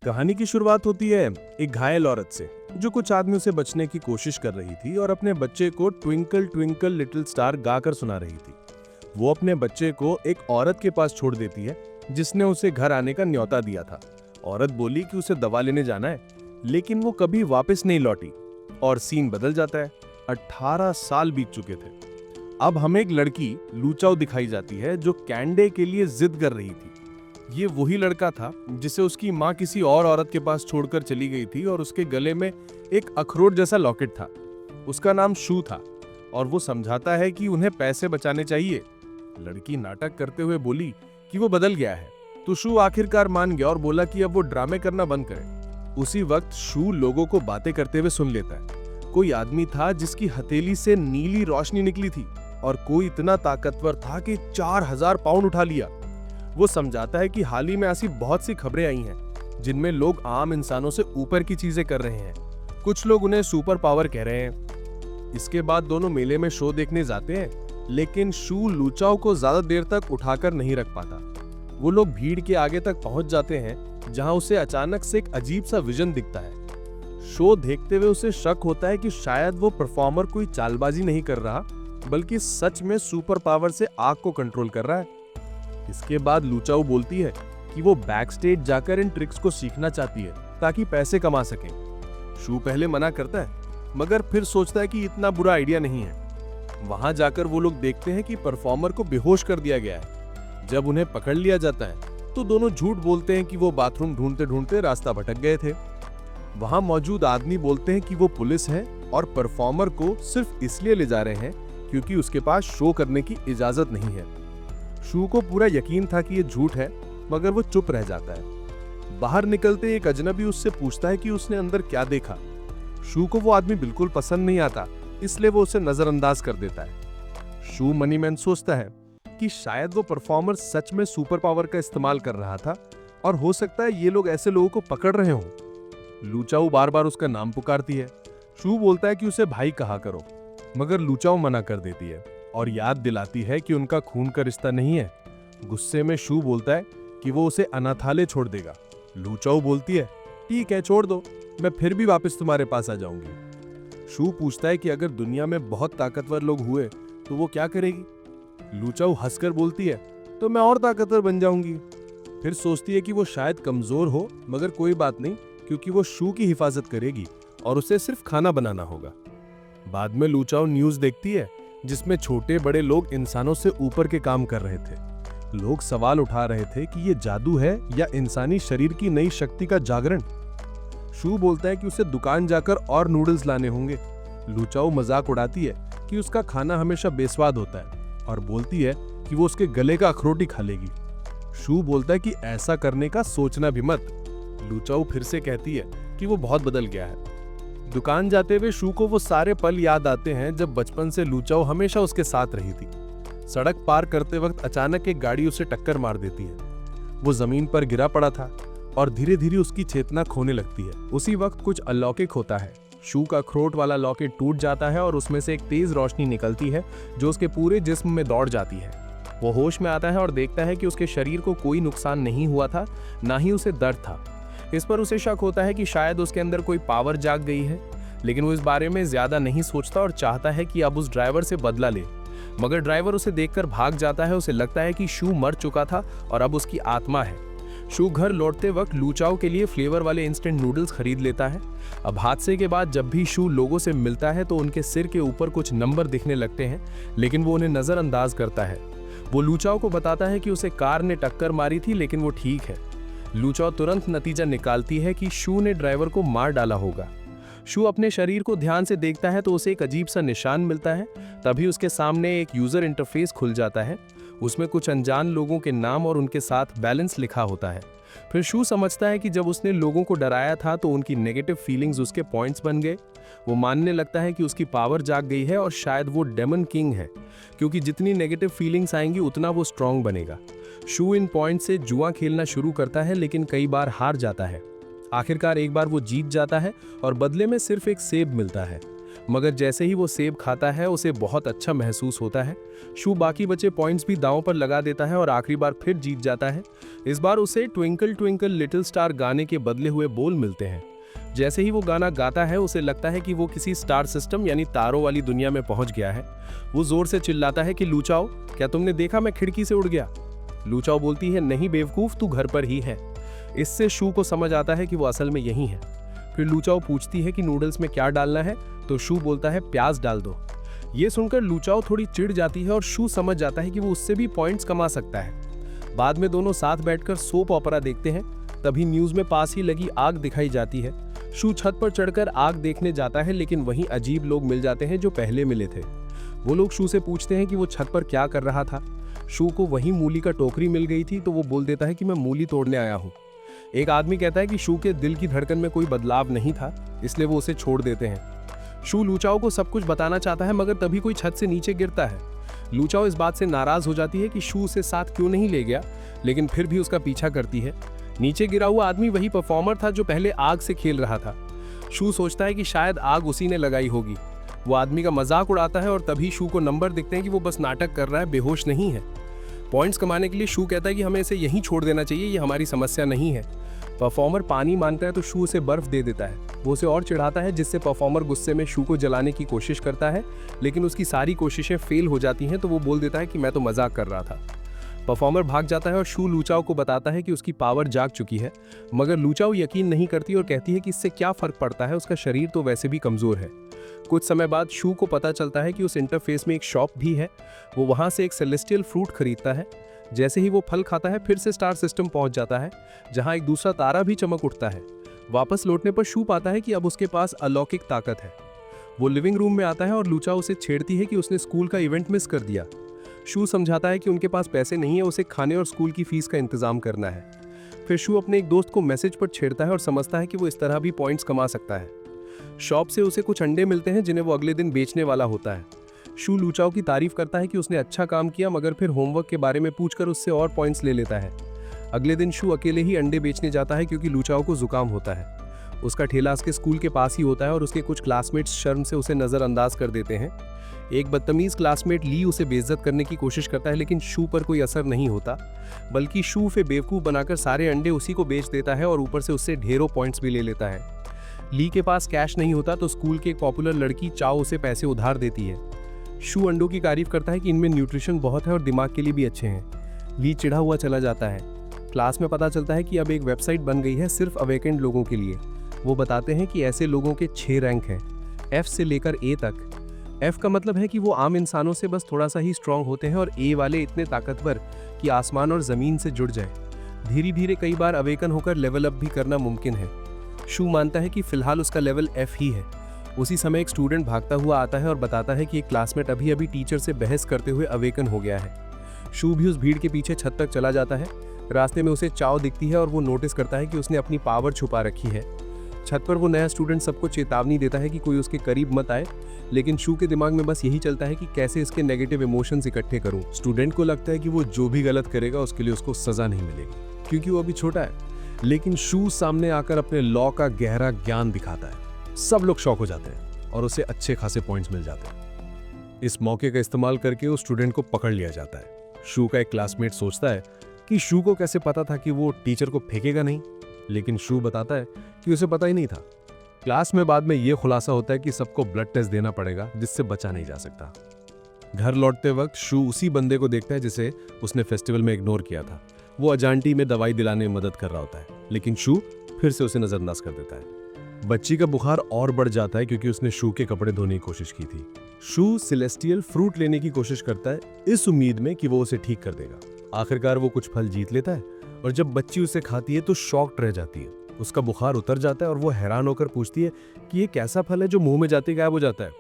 कहानी की शुरुआत होती है एक घायल औरत से जो कुछ आदमियों से बचने की कोशिश कर रही थी और अपने बच्चे को ट्विंकल ट्विंकल लिटिल स्टार गाकर सुना रही थी। वो अपने बच्चे को एक औरत के पास छोड़ देती है जिसने उसे घर आने का न्योता दिया था। औरत बोली कि उसे दवा लेने जाना है, लेकिन वो कभी वापस नहीं लौटी और सीन बदल जाता है। 18 साल बीत चुके थे। अब हमें एक लड़की लूचाओ दिखाई जाती है जो कैंडे के लिए जिद कर रही थी। ये वही लड़का था जिसे उसकी माँ किसी और औरत के पास छोड़कर चली गई थी और उसके गले में एक अखरोट जैसा लॉकेट था। उसका नाम शू था और वो समझाता है कि उन्हें पैसे बचाने चाहिए। लड़की नाटक करते हुए बोली कि वो बदल गया है, तो शू आखिरकार मान गया और बोला कि अब वो ड्रामे करना बंद करे। उसी वक्त शू लोगों को बातें करते हुए सुन लेता है। कोई आदमी था जिसकी हथेली से नीली रोशनी निकली थी और कोई इतना ताकतवर था कि 4000 पाउंड उठा लिया। वो समझाता है कि हाल ही में ऐसी बहुत सी खबरें आई हैं जिनमें लोग आम इंसानों से ऊपर की चीजें कर रहे हैं। कुछ लोग उन्हें सुपर पावर कह रहे हैं। इसके बाद दोनों मेले में शो देखने जाते हैं, लेकिन शू लूचाओ को ज्यादा देर तक उठाकर नहीं रख पाता। वो लोग भीड़ के आगे तक पहुंच जाते हैं जहां उसे अचानक से एक अजीब सा विजन दिखता है। शो देखते हुए उसे शक होता है कि शायद वो परफॉर्मर कोई चालबाजी नहीं कर रहा, बल्कि सच में सुपर पावर से आग को कंट्रोल कर रहा है। इसके बाद लूचाओ बोलती है कि वो बैक स्टेज जाकर इन ट्रिक्स को सीखना चाहती है ताकि पैसे कमा सके। शू पहले मना करता है, मगर फिर सोचता है कि इतना बुरा आइडिया नहीं है। वहां जाकर वो लोग देखते हैं कि परफॉर्मर को बेहोश कर दिया गया है। जब उन्हें पकड़ लिया जाता है तो दोनों झूठ बोलते हैं कि वो बाथरूम ढूंढते ढूंढते रास्ता भटक गए थे। वहां मौजूद आदमी बोलते हैं कि वो पुलिस है और परफॉर्मर को सिर्फ इसलिए ले जा रहे हैं क्योंकि उसके पास शो करने की इजाजत नहीं है। शू को पूरा यकीन था कि ये झूठ है, मगर वो चुप रह जाता है। बाहर निकलते एक अजनबी उससे पूछता है कि उसने अंदर क्या देखा। शू को वो आदमी बिल्कुल पसंद नहीं आता, इसलिए वो उसे नजरअंदाज कर देता है। शू मनी मैन सोचता है कि शायद वो परफॉर्मर सच में सुपर पावर का इस्तेमाल कर रहा था और हो सकता है ये लोग ऐसे लोगों को पकड़ रहे हों। लूचाओ बार बार उसका नाम पुकारती है। शू बोलता है कि उसे भाई कहा करो, मगर लूचाओ मना कर देती है और याद दिलाती है कि उनका खून का रिश्ता नहीं है। गुस्से में शू बोलता है कि वो उसे अनाथालय छोड़ देगा। लूचाओ बोलती है, ठीक है छोड़ दो, मैं फिर भी वापस तुम्हारे पास आ जाऊंगी। शू पूछता है कि अगर दुनिया में बहुत ताकतवर लोग हुए तो वो क्या करेगी। लूचाओ हंसकर बोलती है, तो मैं और ताकतवर बन जाऊंगी। फिर सोचती है कि वो शायद कमजोर हो, मगर कोई बात नहीं, क्योंकि वो शू की हिफाजत करेगी और उसे सिर्फ खाना बनाना होगा। बाद में लूचाओ न्यूज देखती है जिसमें छोटे बड़े लोग इंसानों से ऊपर के काम कर रहे थे। लोग सवाल उठा रहे थे कि ये जादू है या इंसानी शरीर की नई शक्ति का जागरण। शू बोलता है कि उसे दुकान जाकर और नूडल्स लाने होंगे। लूचाओ मजाक उड़ाती है कि उसका खाना हमेशा बेस्वाद होता है और बोलती है कि वो उसके गले का अखरोट ही खा लेगी। शू बोलता है कि ऐसा करने का सोचना भी मत। लूचाओ फिर से कहती है कि वो बहुत बदल गया है। दुकान जाते हुए शू को वो सारे पल याद आते हैं जब बचपन से लूचाओ हमेशा उसके साथ रही थी। सड़क पार करते वक्त अचानक एक गाड़ी उसे टक्कर मार देती है। वो जमीन पर गिरा पड़ा था और धीरे धीरे उसकी चेतना खोने लगती है। उसी वक्त कुछ अलौकिक होता है। शू का अखरोट वाला लॉकेट टूट जाता है और उसमें से एक तेज रोशनी निकलती है जो उसके पूरे जिस्म में दौड़ जाती है। वो होश में आता है और देखता है कि उसके शरीर को कोई नुकसान नहीं हुआ था, ना ही उसे दर्द था। इस पर उसे शक होता है कि शायद उसके अंदर कोई पावर जाग गई है, लेकिन वो इस बारे में ज्यादा नहीं सोचता और चाहता है कि अब उस ड्राइवर से बदला ले। मगर ड्राइवर उसे देखकर भाग जाता है। उसे लगता है कि शू मर चुका था और अब उसकी आत्मा है। शू घर लौटते वक्त लूचाओ के लिए फ्लेवर वाले इंस्टेंट नूडल्स खरीद लेता है। अब हादसे के बाद जब भी शू लोगों से मिलता है तो उनके सिर के ऊपर कुछ नंबर दिखने लगते हैं, लेकिन वो उन्हें नजरअंदाज करता है। वो लूचाओ को बताता है कि उसे कार ने टक्कर मारी थी, लेकिन वो ठीक है। लूचाओ तुरंत नतीजा निकालती है कि शू ने ड्राइवर को मार डाला होगा। शू अपने शरीर को ध्यान से देखता है तो उसे एक अजीब सा निशान मिलता है। तभी उसके सामने एक यूजर इंटरफेस खुल जाता है। उसमें कुछ अनजान लोगों के नाम और उनके साथ बैलेंस लिखा होता है। फिर शू समझता है कि जब उसने लोगों को डराया था तो उनकी नेगेटिव फीलिंग्स उसके पॉइंट्स बन गए। वो मानने लगता है कि उसकी पावर जाग गई है और शायद वो डेमन किंग है, क्योंकि जितनी नेगेटिव फीलिंग्स आएंगी उतना वो स्ट्रांग बनेगा। शू इन पॉइंट से जुआ खेलना शुरू करता है, लेकिन कई बार हार जाता है। आखिरकार एक बार वो जीत जाता है और बदले में सिर्फ एक सेब मिलता है। मगर जैसे ही वो सेब खाता है उसे बहुत अच्छा महसूस होता है। शू बाकी बचे पॉइंट्स भी दांव पर लगा देता है और आखिरी बार फिर जीत जाता है। इस बार उसे ट्विंकल ट्विंकल लिटिल स्टार गाने के बदले हुए बोल मिलते हैं। जैसे ही वो गाना गाता है उसे लगता है कि वो किसी स्टार सिस्टम यानी तारों वाली दुनिया में पहुंच गया है। वो जोर से चिल्लाता है कि लूचाओ, क्या तुमने देखा मैं खिड़की से उड़ गया? लूचाओ बोलती है, नहीं बेवकूफ, तू घर पर ही है। इससे शू को समझ आता है कि वो असल में यही है। फिर लूचाओ पूछती है कि नूडल्स में क्या डालना है, तो शू बोलता है प्याज डाल दो। ये सुनकर लूचाओ थोड़ी चिढ़ जाती है और शू समझ जाता है कि वो उससे भी पॉइंट्स कमा सकता है। बाद में दोनों साथ बैठकर सोप ओपेरा देखते हैं। तभी न्यूज में पास ही लगी आग दिखाई जाती है। शू छत पर चढ़कर आग देखने जाता है, लेकिन वहीं अजीब लोग मिल जाते हैं जो पहले मिले थे। वो लोग शू से पूछते हैं कि वो छत पर क्या कर रहा था। शू को वहीं मूली का टोकरी मिल गई थी, तो वो बोल देता है कि मैं मूली तोड़ने आया हूँ। एक आदमी कहता है कि शू के दिल की धड़कन में कोई बदलाव नहीं था, इसलिए वो उसे छोड़ देते हैं। शू लूचाओ को सब कुछ बताना चाहता है, मगर तभी कोई छत से नीचे गिरता है। लूचाओ इस बात से नाराज हो जाती है कि शू उसे साथ क्यों नहीं ले गया, लेकिन फिर भी उसका पीछा करती है। नीचे गिरा हुआ आदमी वही परफॉर्मर था जो पहले आग से खेल रहा था। शू सोचता है कि शायद आग उसी ने लगाई होगी। वो आदमी का मजाक उड़ाता है और तभी शू को नंबर दिखते हैं कि वो बस नाटक कर रहा है, बेहोश नहीं है। पॉइंट्स कमाने के लिए शू कहता है कि हमें इसे यहीं छोड़ देना चाहिए, ये हमारी समस्या नहीं है। परफॉर्मर पानी मांगता है तो शू उसे बर्फ दे देता है। वो उसे और चिढ़ाता है, जिससे परफॉर्मर गुस्से में शू को जलाने की कोशिश करता है, लेकिन उसकी सारी कोशिशें फेल हो जाती हैं, तो वो बोल देता है कि मैं तो मजाक कर रहा था। परफॉर्मर भाग जाता है और शू लूचाओ को बताता है कि उसकी पावर जाग चुकी है, मगर लूचाओ यकीन नहीं करती और कहती है कि इससे क्या फर्क पड़ता है, उसका शरीर तो वैसे भी कमजोर है। कुछ समय बाद शू को पता चलता है कि उस इंटरफेस में एक शॉप भी है। वो वहां से एक सेलेस्टियल फ्रूट खरीदता है। जैसे ही वो फल खाता है फिर से स्टार सिस्टम पहुंच जाता है, जहां एक दूसरा तारा भी चमक उठता है। वापस लौटने पर शू पाता है कि अब उसके पास अलौकिक ताकत है। वो लिविंग रूम में आता है और लूचाओ उसे छेड़ती है कि उसने स्कूल का इवेंट मिस कर दिया। शू समझाता है कि उनके पास पैसे नहीं है, उसे खाने और स्कूल की फीस का इंतजाम करना है। फिर शू अपने एक दोस्त को मैसेज पर छेड़ता है और समझता है कि वो इस तरह भी पॉइंट्स कमा सकता है। शॉप से उसे कुछ अंडे मिलते हैं जिन्हें वो अगले दिन बेचने वाला होता है। शू लूचाओ की तारीफ करता है कि उसने अच्छा काम किया, मगर फिर होमवर्क के बारे में पूछकर उससे और पॉइंट्स ले लेता है। अगले दिन शू अकेले ही अंडे बेचने जाता है क्योंकि लूचाओ को जुकाम होता है। उसका ठेला उसके स्कूल के पास ही होता है और उसके कुछ क्लासमेट्स शर्म से उसे नजरअंदाज कर देते हैं। एक बदतमीज क्लासमेट ली उसे बेइज्जत करने की कोशिश करता है, लेकिन शू पर कोई असर नहीं होता, बल्कि शू उसे बेवकूफ़ बनाकर सारे अंडे उसी को बेच देता है और ऊपर से उससे ढेरों पॉइंट्स भी ले लेता है। ली के पास कैश नहीं होता तो स्कूल की एक पॉपुलर लड़की चाओ उसे पैसे उधार देती है। शू अंडों की तारीफ करता है कि इनमें न्यूट्रिशन बहुत है और दिमाग के लिए भी अच्छे हैं। ली चिढ़ा हुआ चला जाता है। क्लास में पता चलता है कि अब एक वेबसाइट बन गई है सिर्फ अवेकेंड लोगों के लिए। वो बताते हैं कि ऐसे लोगों के 6 रैंक हैं, F से लेकर A तक। F का मतलब है कि वो आम इंसानों से बस थोड़ा सा ही स्ट्रांग होते हैं और A वाले इतने ताकतवर कि आसमान और ज़मीन से जुड़ जाए। धीरे धीरे कई बार अवेकन होकर लेवल अप भी करना मुमकिन है। शू मानता है कि फिलहाल उसका लेवल F ही है। उसी समय एक स्टूडेंट भागता हुआ आता है और बताता है कि एक क्लासमेट अभी अभी टीचर से बहस करते हुए अवेकन हो गया है। शू भी उस भीड़ के पीछे छत तक चला जाता है। रास्ते में उसे चाओ दिखती है और वो नोटिस करता है कि उसने अपनी पावर छुपा रखी है। छत पर वो नया स्टूडेंट सबको चेतावनी देता है कि कोई उसके करीब मत आए, लेकिन शू के दिमाग में बस यही चलता है कि कैसे इसके नेगेटिव इमोशंस इकट्ठे करूं। स्टूडेंट को लगता है कि वो जो भी गलत करेगा उसके लिए उसको सजा नहीं मिलेगी क्योंकि वो अभी छोटा है, लेकिन शू सामने आकर अपने लॉ का गहरा ज्ञान दिखाता है। सब लोग शॉक हो जाते हैं और उसे अच्छे खासे पॉइंट्स मिल जाते हैं। इस मौके का इस्तेमाल करके उस स्टूडेंट को पकड़ लिया जाता है। शू का एक क्लासमेट सोचता है कि शू को कैसे पता था कि वो टीचर को फेंकेगा नहीं, लेकिन शू बताता है कि उसे पता ही नहीं था। क्लास में बाद में ये खुलासा होता है कि सबको ब्लड टेस्ट देना पड़ेगा जिससे बचा नहीं जा सकता। घर लौटते वक्त शू उसी बंदे को देखता है जिसे उसने फेस्टिवल में इग्नोर किया था। वो अजांटी में दवाई दिलाने में मदद कर रहा होता है, लेकिन शू फिर से उसे नजरअंदाज कर देता है। बच्ची का बुखार और बढ़ जाता है क्योंकि उसने शू के कपड़े धोने की कोशिश की थी। शू सेलेस्टियल फ्रूट लेने की कोशिश करता है इस उम्मीद में कि वो उसे ठीक कर देगा। आखिरकार वो कुछ फल जीत लेता है और जब बच्ची उसे खाती है तो शॉक्ड रह जाती है। उसका बुखार उतर जाता है और वो हैरान होकर पूछती है कि ये कैसा फल है जो मुंह में जाते गायब हो जाता है।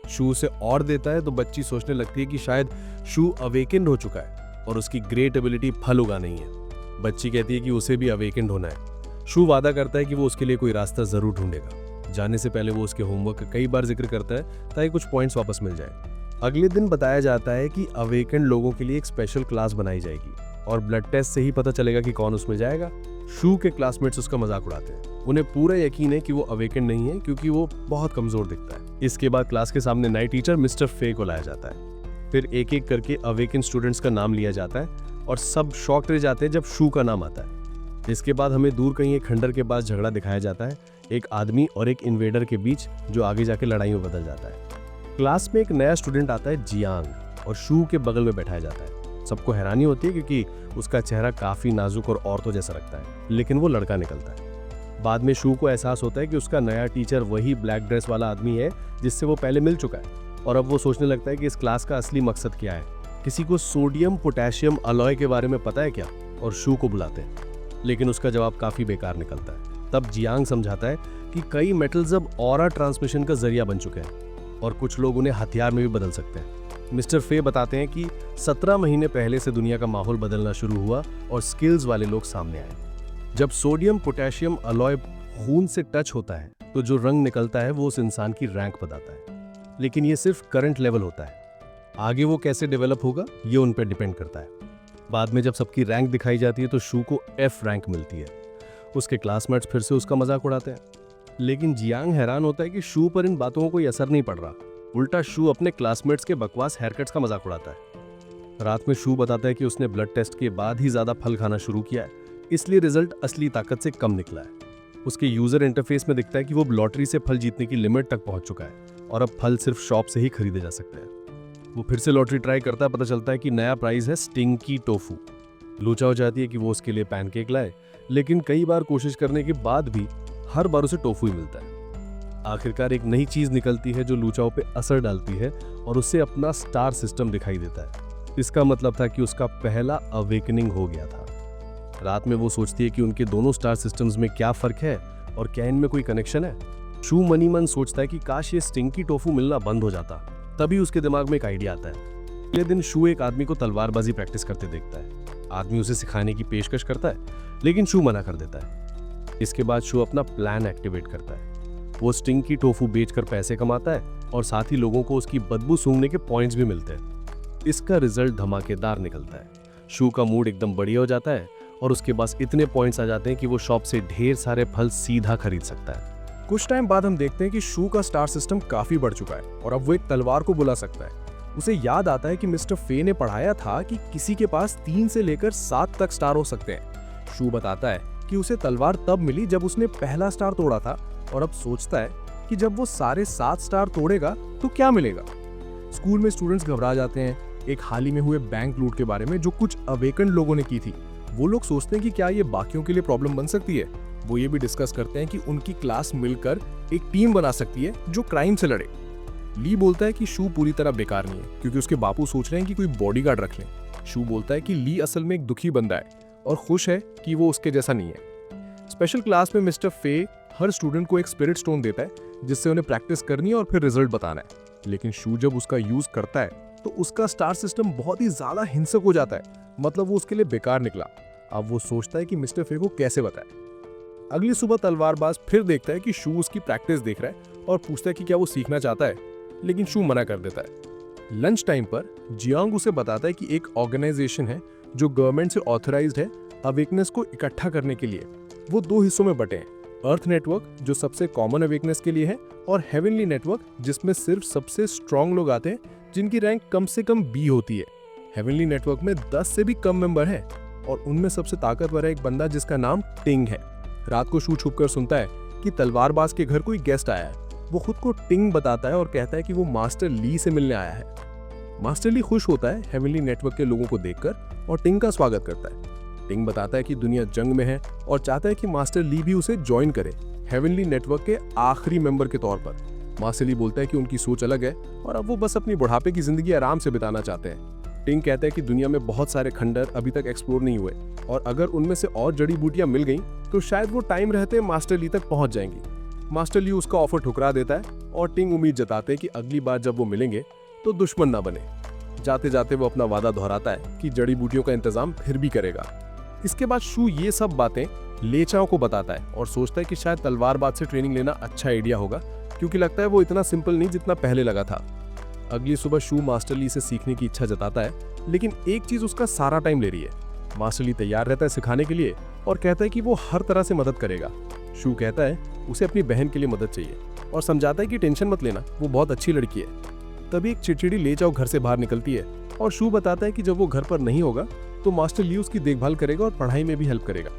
शू उसे और देता है तो बच्ची सोचने लगती है कि शायद शू अवेकेंड हो चुका है और उसकी ग्रेट एबिलिटी फल उगाना ही है। बच्ची कहती है कि उसे भी अवेकेंड होना है। शू वादा करता है कि वो उसके लिए कोई रास्ता जरूर ढूंढेगा। जाने से पहले वो उसके होमवर्क का कई बार जिक्र करता है ताकि कुछ पॉइंट्स वापस मिल जाए। अगले दिन बताया जाता है कि अवेकेंड लोगों के लिए एक स्पेशल क्लास बनाई जाएगी और ब्लड टेस्ट से ही पता चलेगा कि कौन उसमें जाएगा। शू के क्लासमेट्स उसका मजाक उड़ाते हैं। उन्हें पूरा यकीन है कि वो अवेकेंड नहीं है क्योंकि वो बहुत कमजोर दिखता है। इसके बाद क्लास के सामने नए टीचर मिस्टर फे को लाया जाता है। फिर एक एक करके अवेकन स्टूडेंट्स का नाम लिया जाता है और सब शॉक्ड रह जाते हैं जब शू का नाम आता है। इसके बाद हमें दूर कहीं एक खंडर के पास झगड़ा दिखाया जाता है, एक आदमी और एक इन्वेडर के बीच, जो आगे जाके लड़ाई में बदल जाता है। क्लास में एक नया स्टूडेंट आता है जियांग, और शू के बगल में बैठाया जाता है। सबको हैरानी होती है क्योंकि उसका चेहरा काफी नाजुक और औरतों जैसा लगता है, लेकिन वो लड़का निकलता है। बाद में शू को एहसास होता है कि उसका नया टीचर वही ब्लैक ड्रेस वाला आदमी है जिससे वो पहले मिल चुका है, और अब वो सोचने लगता है कि इस क्लास का असली मकसद क्या है। किसी को सोडियम पोटेशियम अलॉय के बारे में पता है क्या, और शू को बुलाते हैं, लेकिन उसका जवाब काफी बेकार निकलता है। तब जियांग समझाता है कि कई मेटल्स अब ऑरा ट्रांसमिशन का जरिया बन चुके हैं और कुछ लोग उन्हें हथियार में भी बदल सकते हैं। मिस्टर फे बताते हैं कि 17 महीने पहले से दुनिया का माहौल बदलना शुरू हुआ और स्किल्स वाले लोग सामने आए। जब सोडियम पोटेशियम अलॉय खून से टच होता है तो जो रंग निकलता है वो उस इंसान की रैंक बताता है, लेकिन ये सिर्फ करंट लेवल होता है। आगे वो कैसे डेवलप होगा ये उन पर डिपेंड करता है। बाद में जब सबकी रैंक दिखाई जाती है तो शू को F रैंक मिलती है। उसके क्लासमेट्स फिर से उसका मजाक उड़ाते हैं, लेकिन जियांग हैरान होता है कि शू पर इन बातों का कोई असर नहीं पड़ रहा। उल्टा शू अपने क्लासमेट्स के बकवास हेयरकट्स का मजाक उड़ाता है। रात में शू बताता है कि उसने ब्लड टेस्ट के बाद ही ज्यादा फल खाना शुरू किया है, इसलिए रिजल्ट असली ताकत से कम निकला है। उसके यूजर इंटरफेस में दिखता है कि वो लॉटरी से फल जीतने की लिमिट तक पहुंच चुका है और अब फल सिर्फ शॉप से ही खरीदे जा सकते हैं। वो फिर से लॉटरी ट्राई करता है, पता चलता है कि नया प्राइज है स्टिंकी टोफू। लूचा हो जाती है कि वो उसके लिए पैनकेक लाए, लेकिन कई बार कोशिश करने के बाद भी हर बार उसे टोफू ही मिलता है। आखिरकार एक नई चीज निकलती है जो लूचाओं पे असर डालती है और उससे अपना स्टार सिस्टम दिखाई देता है। इसका मतलब था कि उसका पहला अवेकनिंग हो गया था। रात में वो सोचती है कि उनके दोनों स्टार सिस्टम्स में क्या फर्क है और क्या इनमें कोई कनेक्शन है। शू मनी मन सोचता है कि काश ये स्टिंकी टोफू मिलना बंद हो जाता। तभी उसके दिमाग में एक आइडिया आता है। अगले दिन शू एक आदमी को तलवारबाजी प्रैक्टिस करते देखता है। आदमी उसे सिखाने की पेशकश करता है, लेकिन शू मना कर देता है। इसके बाद शू अपना प्लान एक्टिवेट करता है। वो स्टिंकी टोफू बेचकर पैसे कमाता है और साथ ही लोगों को उसकी बदबू सूंघने के पॉइंट्स भी मिलते हैं। इसका रिजल्ट धमाकेदार निकलता है। शू का मूड एकदम बढ़िया हो जाता है और उसके पास इतने पॉइंट्स आ जाते हैं कि वो शॉप से ढेर सारे फल सीधा खरीद सकता है। कुछ टाइम बाद हम देखते हैं कि शू का स्टार सिस्टम काफी बढ़ चुका है और अब वो एक तलवार को बुला सकता है। उसे याद आता है कि मिस्टर फे ने पढ़ाया था कि किसी के पास 3 से लेकर 7 तक स्टार हो सकते हैं। शू बताता है कि उसे तलवार तब मिली जब उसने पहला स्टार तोड़ा था और अब सोचता है कि जब वो सारे 7 स्टार तोड़ेगा तो क्या मिलेगा। स्कूल में स्टूडेंट्स घबरा जाते हैं एक हाल ही में हुए बैंक लूट के बारे में जो कुछ अवेकन लोगों ने की थी। वो लोग सोचते हैं कि क्या ये बाकियों के लिए प्रॉब्लम बन सकती है। वो ये भी डिस्कस करते हैं कि उनकी क्लास मिलकर एक टीम बना सकती है जो क्राइम से लड़े। ली बोलता है कि शू पूरी तरह बेकार नहीं है क्योंकि उसके बापू सोच रहे हैं कि कोई बॉडीगार्ड रख लें। शू बोलता है कि ली असल में एक दुखी बंदा है और खुश है कि वो उसके जैसा नहीं है। स्पेशल क्लास में मिस्टर फे हर स्टूडेंट को एक स्पिरिट स्टोन देता है जिससे उन्हें प्रैक्टिस करनी है और फिर रिजल्ट बताना है। लेकिन शू जब उसका यूज करता है तो उसका स्टार सिस्टम बहुत ही ज्यादा हिंसक हो जाता है, मतलब वो उसके लिए बेकार निकला। अब वो सोचता है कि मिस्टर फे को कैसे बताए। अगली सुबह तलवारबाज फिर देखता है कि शू उसकी प्रैक्टिस देख रहा है और पूछता है कि क्या वो सीखना चाहता है, लेकिन शू मना कर देता है। लंच टाइम पर जियांग उसे बताता है कि एक ऑर्गेनाइजेशन है जो गवर्नमेंट से ऑथराइज्ड है अवेकनेस को इकट्ठा करने के लिए। वो 2 हिस्सों में बटे हैं, अर्थ नेटवर्क जो सबसे कॉमन अवेकनेस के लिए है और हेवनली नेटवर्क जिसमें सिर्फ सबसे स्ट्रॉन्ग लोग आते हैं जिनकी रैंक कम से कम B होती है। हेवनली नेटवर्क में 10 से भी कम मेंबर हैं और उनमें सबसे ताकतवर है एक बंदा जिसका नाम टिंग है। रात को शू छुपकर सुनता है कि तलवारबाज के घर कोई गेस्ट आया है। वो खुद को टिंग बताता है और कहता है कि वो मास्टर ली से मिलने आया है। मास्टर ली खुश होता है हेवनली नेटवर्क के लोगों को देखकर और टिंग का स्वागत करता है। टिंग बताता है कि दुनिया जंग में है और चाहता है कि मास्टर ली भी उसे ज्वाइन करे हेवनली नेटवर्क के आखिरी मेंबर के तौर पर। मास्टर ली बोलता है कि उनकी सोच अलग है और अब वो बस अपनी बुढ़ापे की जिंदगी आराम से बिताना चाहते हैं। टिंग कहता है कि दुनिया में बहुत सारे खंडर अभी तक एक्सप्लोर नहीं हुए और अगर उनमें से और जड़ी बूटियां मिल गईं तो शायद वो टाइम रहते मास्टर ली तक पहुंच जाएंगी। मास्टर ली उसका ऑफर ठुकरा देता है और टिंग उम्मीद जताते हैं कि अगली बार जब वो मिलेंगे तो दुश्मन ना बने। जाते जाते वो अपना वादा दोहराता है कि जड़ी बूटियों का इंतजाम फिर भी करेगा। इसके बाद शू ये सब बातें लेचाओ को बताता है और सोचता है कि शायद तलवारबाज से ट्रेनिंग लेना अच्छा आइडिया होगा क्योंकि लगता है वो इतना सिंपल नहीं जितना पहले लगा था। अगली सुबह शू मास्टर ली से सीखने की इच्छा जताता है, लेकिन एक चीज उसका सारा टाइम ले रही है। मास्टर ली तैयार रहता है सिखाने के लिए और कहता है कि वो हर तरह से मदद करेगा। शू कहता है उसे अपनी बहन के लिए मदद चाहिए। और समझाता है कि टेंशन मत लेना, वो बहुत अच्छी लड़की है। तभी एक चिड़चिड़ी ले जाओ घर से बाहर निकलती है और शू बताता है कि जब वो घर पर नहीं होगा तो मास्टर ली उसकी देखभाल करेगा और पढ़ाई में भी हेल्प करेगा।